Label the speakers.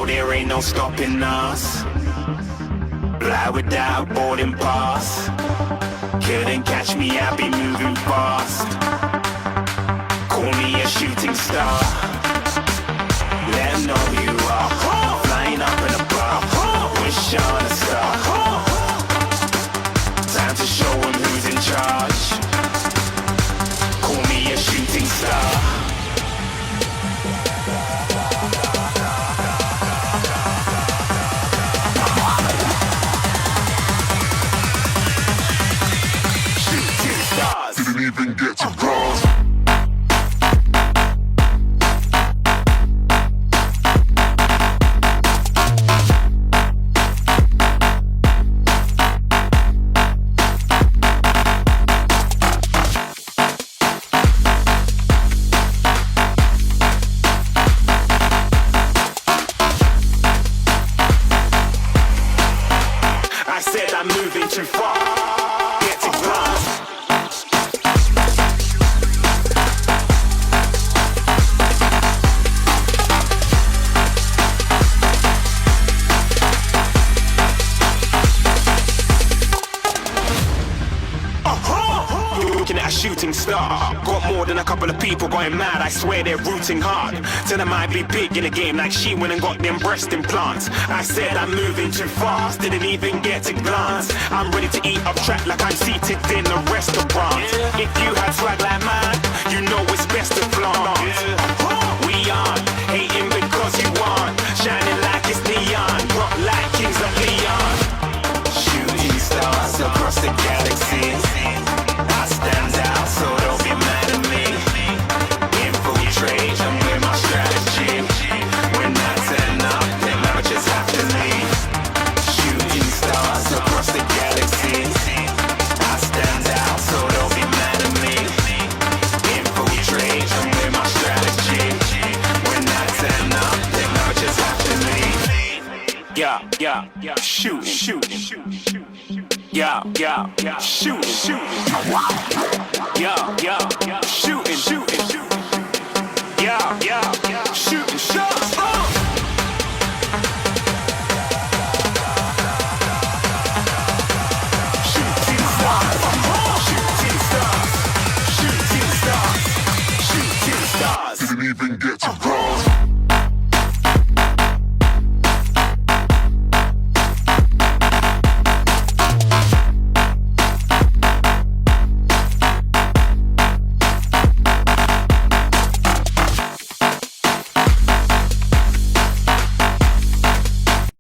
Speaker 1: there ain't no stopping us. Fly without a boarding pass. Couldn't catch me, I'll be moving fast. Call me a shooting star. Let 'em know who you are. Flying up in a bar. Wish on a star. Time to show 'em who's in charge. Call me a shooting star. Didn't even get to cross. I said I'm moving too far. Get to glass. Looking at a shooting star. Got more than a couple of people going mad. I swear they're rooting hard. Tell them I'd be big in the game like she went and got them breast implants. I said I'm moving too fast. Didn't even get to glance. I'm ready to eat up track like I'm seated in a restaurant. If you had swag like mine, you know it's best to flaunt. We aren't hating because you aren't. Shining like it's neon. Rock like kings of Leon. Shooting stars across the galaxy. I stand out, so don't be mad at me. Infiltrate, I'm with my strategy. When I turn up, them amateurs have to leave. Shooting stars across the galaxy. I stand out, so don't be mad at me. Infiltrate, I'm with my strategy. When I turn up, them amateurs have to leave. Yeah, shooting. Yeah, shooting. Yeah, shooting. Yeah, shooting shots. Shooting stars. Didn't even get to cross.